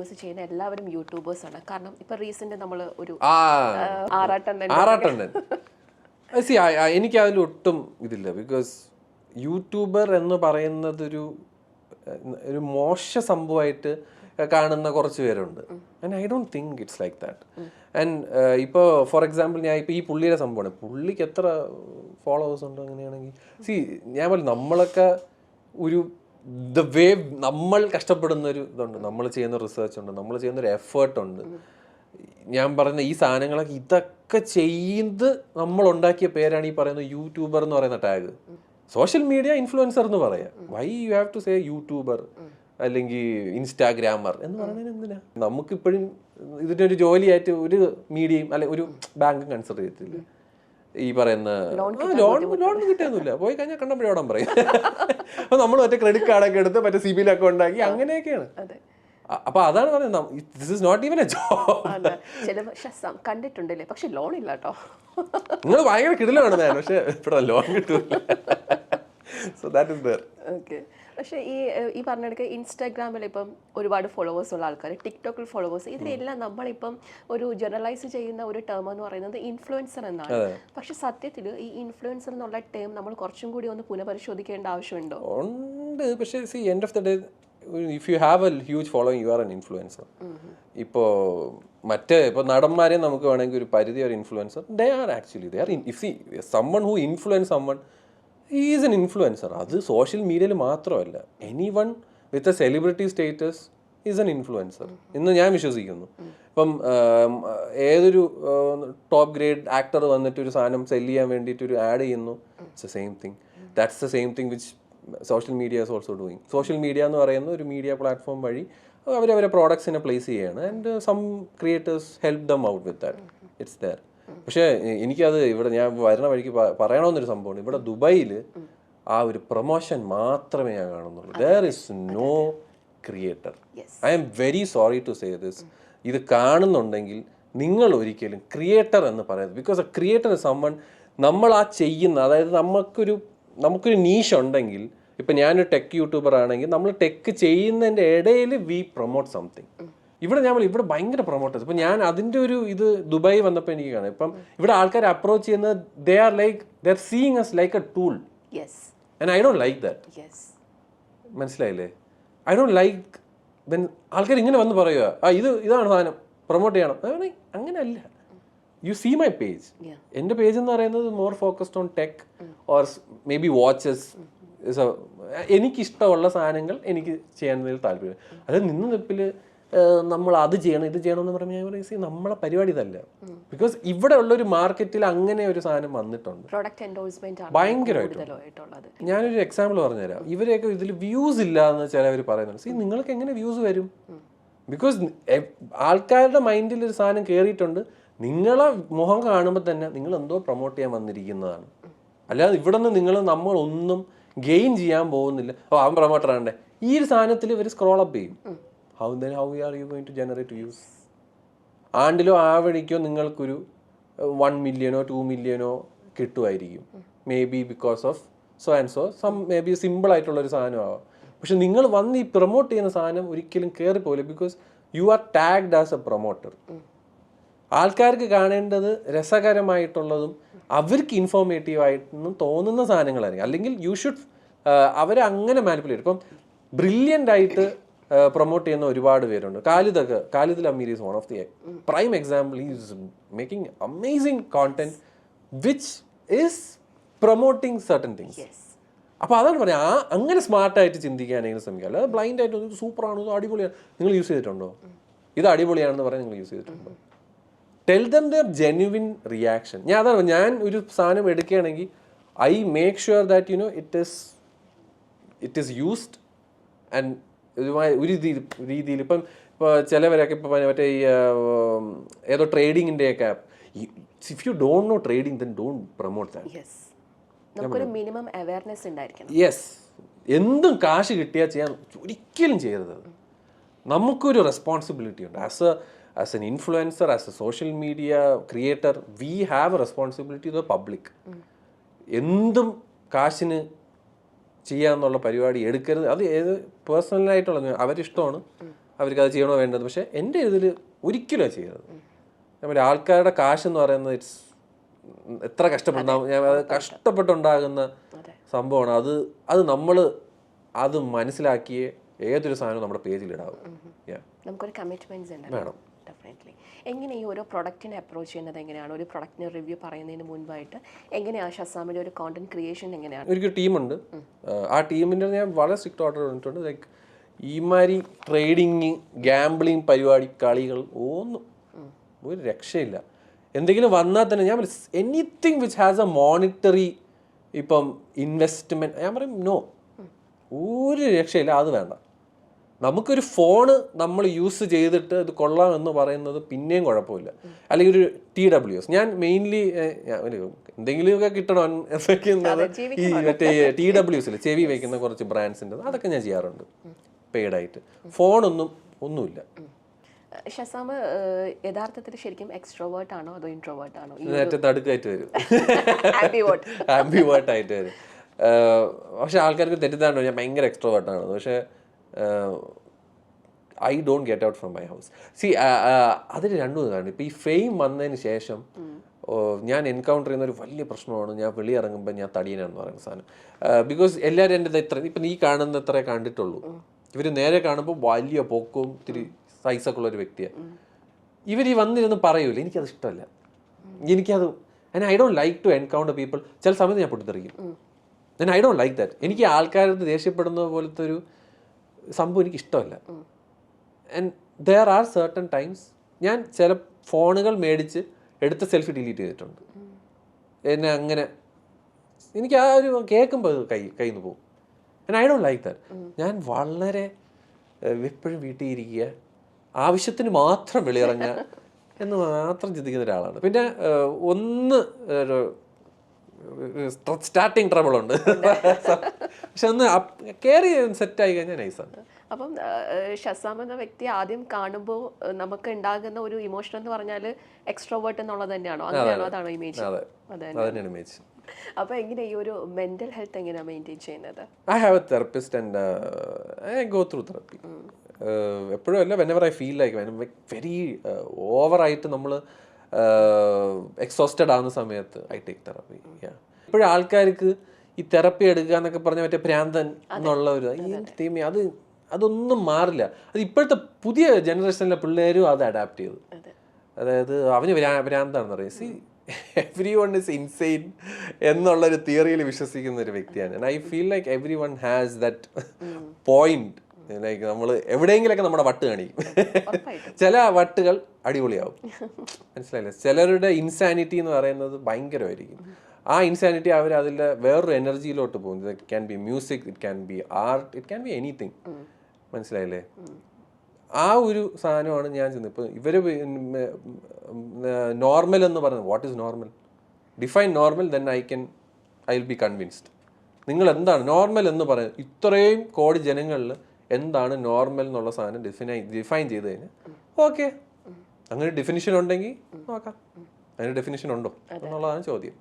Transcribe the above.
Videos ചെയ്യുന്ന എല്ലാവരും YouTubers ആണ്. കാരണം ഇപ്പൊ റീസെന്റ് നമ്മൾ ഒരു ആറാട്ടണ്ണൻ എനിക്ക് അതിൽ ഒട്ടും ഇതില്ല. ബിക്കോസ് യൂട്യൂബർ എന്ന് പറയുന്നത് ഒരു മോശ സംഭവമായിട്ട് കാണുന്ന കുറച്ച് പേരുണ്ട്. And I don't think it's like that. And ഇപ്പോൾ ഫോർ എക്സാമ്പിൾ ഞാൻ ഇപ്പോൾ ഈ പുള്ളിയുടെ സംഭവമാണ്, പുള്ളിക്ക് എത്ര ഫോളോവേഴ്സ് ഉണ്ട് അങ്ങനെയാണെങ്കിൽ ഞാൻ പറഞ്ഞു നമ്മളൊക്കെ ഒരു ദ വേ നമ്മൾ കഷ്ടപ്പെടുന്ന ഒരു ഇതുണ്ട്, നമ്മൾ ചെയ്യുന്ന റിസർച്ച് ഉണ്ട്, നമ്മൾ ചെയ്യുന്ന ഒരു എഫേർട്ട് ഉണ്ട്. ഞാൻ പറയുന്ന ഈ സാധനങ്ങളൊക്കെ ഇതൊക്കെ ചെയ്ത് നമ്മൾ ഉണ്ടാക്കിയ പേരാണ് ഈ പറയുന്ന യൂട്യൂബർ എന്ന് പറയുന്ന ടാഗ്. സോഷ്യൽ മീഡിയ ഇൻഫ്ലുവൻസർ എന്ന് പറയാം. Why you have to say YouTuber അല്ലെങ്കിൽ ഇൻസ്റ്റാഗ്രാമർ എന്ന് പറയുന്നത് എന്തിനാ? നമുക്കിപ്പോഴും ഇതിൻ്റെ ഒരു ജോലിയായിട്ട് ഒരു മീഡിയയും അല്ലെ ഒരു ബാങ്കും കൺസിഡർ ചെയ്യത്തില്ല. ഈ പറയുന്ന ലോൺ കിട്ടിയൊന്നുമില്ല, പോയി കഴിഞ്ഞാൽ കണ്ടപ്പോഴോടാൻ പറയും. അപ്പൊ നമ്മൾ മറ്റേ ക്രെഡിറ്റ് കാർഡൊക്കെ എടുത്ത് മറ്റേ സിബിൽ അക്കൗണ്ട് ആക്കി അങ്ങനെയൊക്കെയാണ്. അപ്പൊ അതാണ് പറയുന്നത്, this is not even a job. കണ്ടിട്ടുണ്ടല്ലേ, പക്ഷെ ലോൺ ഇല്ല കേട്ടോ. നിങ്ങൾ ഭയങ്കര കിടലാണ് ഞാൻ, പക്ഷെ ഇവിടെ ലോൺ കിട്ടൂല. So that is there. Okay. പക്ഷേ ഈ പറഞ്ഞെടുക്കുക ഇൻസ്റ്റാഗ്രാമിൽ ഇപ്പം ഒരുപാട് ഫോളോവേഴ്സ് ഉള്ള ആൾക്കാർ, ടിക്ടോക്കിൽ ഫോളോവേഴ്സ്, ഇതിലെല്ലാം നമ്മളിപ്പം ഒരു ജനറലൈസ് ചെയ്യുന്ന ഒരു ടേം എന്ന് പറയുന്നത് ഇൻഫ്ലുവൻസർ എന്നാണ്. പക്ഷെ സത്യത്തിൽ ഈ ഇൻഫ്ലുവൻസർ എന്നുള്ള ടേം നമ്മൾ കുറച്ചും കൂടി ഒന്ന് പുനഃപരിശോധിക്കേണ്ട ആവശ്യമുണ്ടോ? ഉണ്ട്. പക്ഷേ end of the day if you have a huge following you are an influencer. ഇപ്പോൾ ഇപ്പോൾ നടന്മാരെ നമുക്ക് വേണമെങ്കിൽ ഒരു പരിധി ഒരു influencer they are actually they are someone who influence someone is an influencer. അത് സോഷ്യൽ മീഡിയയിൽ മാത്രമല്ല, anyone with a celebrity status is an influencer എന്ന് ഞാൻ വിശ്വസിക്കുന്നു. ഇപ്പം ഏതൊരു ടോപ്പ് ഗ്രേഡ് ആക്ടർ വന്നിട്ട് ഒരു സാധനം സെല് ചെയ്യാൻ വേണ്ടിയിട്ട് ഒരു ആഡ് ചെയ്യുന്നു, it's the same thing. That's the same thing which social media is also doing. Social media എന്ന് പറയുന്ന ഒരു മീഡിയ പ്ലാറ്റ്ഫോം വഴി അവരവരെ പ്രോഡക്ട്സിനെ പ്ലേസ് ചെയ്യുകയാണ്. And some creators help them out with that, it's there. പക്ഷേ എനിക്കത് ഇവിടെ ഞാൻ വരുന്ന വഴിക്ക് പറയണമെന്നൊരു സംഭവമാണ്. ഇവിടെ ദുബായിൽ ആ ഒരു പ്രൊമോഷൻ മാത്രമേ ഞാൻ കാണുന്നുള്ളൂ. There is no creator. I am very sorry to say this. ഇത് കാണുന്നുണ്ടെങ്കിൽ നിങ്ങൾ ഒരിക്കലും ക്രിയേറ്റർ എന്ന് പറയുന്നത്, because a creator is someone നമ്മൾ ആ ചെയ്യുന്ന, അതായത് നമുക്കൊരു നീഷ് ഉണ്ടെങ്കിൽ, ഇപ്പം ഞാനൊരു ടെക് യൂട്യൂബർ ആണെങ്കിൽ നമ്മൾ ടെക് ചെയ്യുന്നതിൻ്റെ ഇടയിൽ വി പ്രൊമോട്ട് സംതിങ്. ഇവിടെ ഭയങ്കര പ്രൊമോട്ടേഴ്സ്. ഇപ്പം ഞാൻ അതിൻ്റെ ഒരു ഇത് ദുബായ് വന്നപ്പോൾ എനിക്ക് കാണാം. ഇപ്പം ഇവിടെ ആൾക്കാർ അപ്രോച്ച് ചെയ്യുന്നത് they are seeing us like a tool. And I don't like that. മനസ്സിലായില്ലേ? ഐ ഡോണ്ട് ലൈക്ക് വെൻ ആൾക്കാർ ഇങ്ങനെ വന്ന് പറയുക ഇതാണ് സാധനം പ്രൊമോട്ട് ചെയ്യണം. അങ്ങനെയല്ല. You see my page. എൻ്റെ പേജ് എന്ന് പറയുന്നത് more focused on tech or maybe watches. എനിക്കിഷ്ടമുള്ള സാധനങ്ങൾ എനിക്ക് ചെയ്യാൻ താല്പര്യം. അത് നിന്ന് നിപ്പിൽ നമ്മൾ അത് ചെയ്യണം ഇത് ചെയ്യണം എന്ന് പറഞ്ഞാൽ ഞാൻ പറയും നമ്മളെ പരിപാടി ഇതല്ല. ബിക്കോസ് ഇവിടെ ഉള്ളൊരു മാർക്കറ്റിൽ അങ്ങനെ ഒരു സാധനം വന്നിട്ടുണ്ട് ഭയങ്കരമായിട്ട്. ഞാനൊരു എക്സാമ്പിൾ പറഞ്ഞുതരാം. ഇവരെയൊക്കെ ഇതിൽ വ്യൂസ് ഇല്ല എന്ന് ചിലവർ പറയുന്നുണ്ട്. നിങ്ങൾക്ക് എങ്ങനെ വ്യൂസ് വരും? ബിക്കോസ് ആൾക്കാരുടെ മൈൻഡിൽ ഒരു സാധനം കയറിയിട്ടുണ്ട്. നിങ്ങളെ മുഖം കാണുമ്പോൾ തന്നെ നിങ്ങൾ എന്തോ പ്രൊമോട്ട് ചെയ്യാൻ വന്നിരിക്കുന്നതാണ്. അല്ലാതെ ഇവിടെ നിന്ന് നമ്മളൊന്നും ഗെയിൻ ചെയ്യാൻ പോകുന്നില്ല. അവൻ പ്രൊമോട്ടർ ആണ്ടേ ഈ ഒരു സാധനത്തിൽ ഇവർ സ്ക്രോൾ അപ്പ് ചെയ്യും. How are you going to generate views? ആണ്ടിലോ ആവണിക്കോ നിങ്ങൾക്കൊരു 1 million 2 million കിട്ടുമായിരിക്കും. May be because of so and so may be simple ആയിട്ടുള്ളൊരു സാധനമാവാം. പക്ഷെ നിങ്ങൾ വന്ന് ഈ പ്രൊമോട്ട് ചെയ്യുന്ന സാധനം ഒരിക്കലും കയറിപ്പോയില്ല. Because you are tagged as a promoter. ആൾക്കാർക്ക് കാണേണ്ടത് രസകരമായിട്ടുള്ളതും അവർക്ക് ഇൻഫോർമേറ്റീവ് ആയിട്ടൊന്നും തോന്നുന്ന സാധനങ്ങളായിരിക്കും. അല്ലെങ്കിൽ യു ഷുഡ് അവരെ അങ്ങനെ മാനിപ്പുലേറ്റ്. ഇപ്പം ബ്രില്യൻ്റ് ആയിട്ട് പ്രൊമോട്ട് ചെയ്യുന്ന ഒരുപാട് പേരുണ്ട്. Khalid Ameer is one of the prime example. He is making amazing content which is promoting certain things. അപ്പോൾ അതാണ് പറയുക, അങ്ങനെ സ്മാർട്ടായിട്ട് ചിന്തിക്കാനെങ്കിലും ശ്രമിക്കുക. അല്ലാതെ ബ്ലൈൻഡ് ആയിട്ട് ഇത് സൂപ്പറാണ്, ഇത് അടിപൊളിയാണ്. നിങ്ങൾ യൂസ് ചെയ്തിട്ടുണ്ടോ? ഇത് അടിപൊളിയാണെന്ന് പറഞ്ഞാൽ നിങ്ങൾ യൂസ് ചെയ്തിട്ടുണ്ടോ? Tell them their genuine reaction. ഞാൻ ഒരു സാധനം എടുക്കുകയാണെങ്കിൽ I make sure that it is used and ഒരു രീതിയിൽ. ഇപ്പോൾ ചിലവരൊക്കെ ഇപ്പോൾ മറ്റേ ഈ ഏതോ ട്രേഡിങ്ങിൻ്റെയൊക്കെ app, if you don't know trading then don't promote that. Yes. എന്തും കാശ് കിട്ടിയാൽ ചെയ്യാൻ ഒരിക്കലും ചെയ്യരുത്. നമുക്കൊരു റെസ്പോൺസിബിലിറ്റി ഉണ്ട്. As an influencer, as a social media creator, we have a responsibility to the public. എന്തും കാശിന് ചെയ്യാന്നുള്ള പരിപാടി എടുക്കരുത്. അത് ഏത് പേഴ്സണലായിട്ടുള്ള അവരിഷ്ടമാണ്, അവർക്ക് അത് ചെയ്യണോ വേണ്ടത്. പക്ഷേ എൻ്റെ ഇതിൽ ഒരിക്കലും അത് ചെയ്യരുത്. ഞാൻ ആൾക്കാരുടെ കാശ് എന്ന് പറയുന്നത് ഇറ്റ്സ് എത്ര കഷ്ടപ്പെട്ടുണ്ടാകും, ഞാൻ അത് കഷ്ടപ്പെട്ടുണ്ടാകുന്ന സംഭവമാണ്. അത് നമ്മൾ അത് മനസ്സിലാക്കിയേ ഏതൊരു സാധനവും നമ്മുടെ പേജിലിടാവും. നമുക്കൊരു കമ്മിറ്റ്മെന്റ്സ് ഉണ്ട് വേണം. ഡെഫിനറ്റ്ലി. എങ്ങനെ ഈ ഓരോ പ്രൊഡക്റ്റിനെ അപ്രോച്ച് ചെയ്യുന്നത് എങ്ങനെയാണ്? ഒരു പ്രൊഡക്റ്റിന് റിവ്യൂ പറയുന്നതിന് മുൻപായിട്ട് എങ്ങനെയാണ് ഷസാമിൻ്റെ ഒരു കോണ്ടന്റ് ക്രിയേഷൻ എങ്ങനെയാണ്? എനിക്കൊരു ടീമുണ്ട്. ആ ടീമിൻ്റെ ഞാൻ വളരെ സ്ട്രിക്റ്റ് ഓർഡർ വന്നിട്ടുണ്ട്. ലൈക്ക് ഈമാതിരി ട്രേഡിങ്, ഗാംബ്ലിങ് പരിപാടി, കളികൾ ഒന്നും ഒരു രക്ഷയില്ല. എന്തെങ്കിലും വന്നാൽ തന്നെ ഞാൻ anything which has A monetary ഇപ്പം ഇൻവെസ്റ്റ്മെൻറ്റ്, ഞാൻ പറയും നോ, ഒരു രക്ഷയില്ല, അത് വേണ്ട. നമുക്കൊരു ഫോണ് നമ്മൾ യൂസ് ചെയ്തിട്ട് ഇത് കൊള്ളാം എന്ന് പറയുന്നത് പിന്നെയും കുഴപ്പമില്ല. അല്ലെങ്കിൽ ഒരു TWS, ഞാൻ മെയിൻലി എന്തെങ്കിലുമൊക്കെ കിട്ടണം എന്നൊക്കെയുന്നത് ഈ മറ്റേ TWSിൽ ചെവി വയ്ക്കുന്ന കുറച്ച് ബ്രാൻഡ്സിൻ്റെ അതൊക്കെ ഞാൻ ചെയ്യാറുണ്ട് പെയ്ഡായിട്ട്. ഒന്നുമില്ല. ഷസാം യഥാർത്ഥത്തിൽ ശരിക്കും എക്സ്ട്രോവേർട്ട് ആണോ അതോ ഇൻട്രോവേർട്ട് ആണോ? ഏറ്റവും നടുക്കായിട്ട് വരും, ആംബിവേർട്ടായിട്ട് വരും. പക്ഷെ ആൾക്കാർക്ക് തെറ്റിദ്ധാരണ ഞാൻ ഭയങ്കര എക്സ്ട്രോവേർട്ടാണ്. പക്ഷേ I don't get out from my house. അതിന് രണ്ടും ഇതാണ്. ഇപ്പോൾ ഈ ഫെയിം വന്നതിന് ശേഷം ഞാൻ എൻകൗണ്ടർ ചെയ്യുന്ന ഒരു വലിയ പ്രശ്നമാണ് ഞാൻ വെളിയിറങ്ങുമ്പോൾ ഞാൻ തടിയനാണെന്ന് പറയുന്ന സാധനം. ബിക്കോസ് എല്ലാവരും എൻ്റെ ഇപ്പം നീ കാണുന്ന എത്ര കണ്ടിട്ടുള്ളൂ. ഇവർ നേരെ കാണുമ്പോൾ വലിയ പൊക്കവും ഇത്തിരി സൈസൊക്കെ ഉള്ളൊരു വ്യക്തിയാണ്. ഇവർ ഈ വന്നിരുന്ന് പറയൂല, എനിക്കത് ഇഷ്ടമല്ല. എനിക്കത് I don't like to encounter people. ചില സമയത്ത് ഞാൻ പൊട്ടിത്തെറിക്കും. I don't like that. എനിക്ക് ആൾക്കാരടുത്ത് ദേഷ്യപ്പെടുന്ന പോലത്തെ ഒരു സംഭവം എനിക്ക് ഇഷ്ടമല്ല. And there are certain times ഞാൻ ചില ഫോണുകൾ മേടിച്ച് എടുത്ത സെൽഫി ഡിലീറ്റ് ചെയ്തിട്ടുണ്ട്. എന്നെ അങ്ങനെ എനിക്ക് ആ ഒരു കേൾക്കുമ്പോൾ കയ്യിൽ നിന്ന് പോകും. I don't like that. ഞാൻ വളരെ എപ്പോഴും വീട്ടിൽ ഇരിക്കുക, ആവശ്യത്തിന് മാത്രം വെളിയിറങ്ങുക എന്ന് മാത്രം ചിന്തിക്കുന്ന ഒരാളാണ്. പിന്നെ സ്റ്റാർട്ടിങ് ട്രബിൾ ഉണ്ട്, പക്ഷെ ഒന്ന് കയറി സെറ്റായി കഴിഞ്ഞാൽ നൈസാണ്. അപ്പം ഷസാം എന്ന വ്യക്തി ആദ്യം കാണുമ്പോൾ നമുക്ക് ഉണ്ടാകുന്ന ഒരു ഇമോഷൻ എന്ന് പറഞ്ഞാൽ എക്സ്ട്രോവേർട്ട് എന്നുള്ളത് തന്നെയാണോ? അങ്ങനെയാണോ? അതാണോ ഇമേജ്? അതന്നെയാണ് ഇമേജ്. അപ്പോൾ എങ്ങനെ ഈ ഒരു മെന്റൽ ഹെൽത്ത് എങ്ങനെയാണ് മെയിൻറ്റെയിൻ ചെയ്യുന്നത്? I have A therapist and I go through therapy. എപ്പോഴും അല്ല, whenever I feel like very ഓവറായിട്ട് നമ്മൾ എക്സോസ്റ്റഡ് ആവുന്ന സമയത്ത് ഐ ടേക്ക് തെറപ്പി. ഇപ്പോഴും ആൾക്കാർക്ക് ഈ തെറപ്പി എടുക്കുക എന്നൊക്കെ പറഞ്ഞാൽ മറ്റേ ഭ്രാന്തൻ എന്നുള്ള ഒരു തീം അതൊന്നും മാറില്ല. അത് ഇപ്പോഴത്തെ പുതിയ ജനറേഷനിലെ പിള്ളേരും അത് അഡാപ്റ്റ് ചെയ്തു. അതായത് അവന് ഭ്രാന്താണെന്ന് പറയും. C every one is insane എന്നുള്ളൊരു തിയറിയിൽ വിശ്വസിക്കുന്ന ഒരു വ്യക്തിയാണ്. And I feel like every one has that point. Like നമ്മൾ എവിടെയെങ്കിലൊക്കെ നമ്മുടെ വട്ട് കാണിക്കും. ചില വട്ടുകൾ അടിപൊളിയാവും, മനസ്സിലായില്ലേ? ചിലരുടെ ഇൻസാനിറ്റി എന്ന് പറയുന്നത് ഭയങ്കരമായിരിക്കും. ആ ഇൻസാനിറ്റി അവർ അതിൻ്റെ വേറൊരു എനർജിയിലോട്ട് പോകും. It can be music, it can be art, it can be anything, മനസ്സിലായില്ലേ? ആ ഒരു സാധനമാണ് ഞാൻ ചെയ്യുന്നത്. ഇപ്പോൾ ഇവർ നോർമൽ എന്ന് പറയുന്നത്, what is normal? Define normal, then I will be convinced. നിങ്ങൾ എന്താണ് നോർമൽ എന്ന് പറയുന്നത്? ഇത്രയും കോടി ജനങ്ങളിൽ എന്താണ് നോർമൽ എന്നുള്ള സാധനം ഡിഫൈൻ ചെയ്ത് കഴിഞ്ഞാൽ ഓക്കെ, അങ്ങനെ ഡെഫിനിഷൻ ഉണ്ടെങ്കിൽ നോക്കാം. അതിന് ഡെഫിനിഷൻ ഉണ്ടോ എന്നുള്ളതാണ് ചോദ്യം.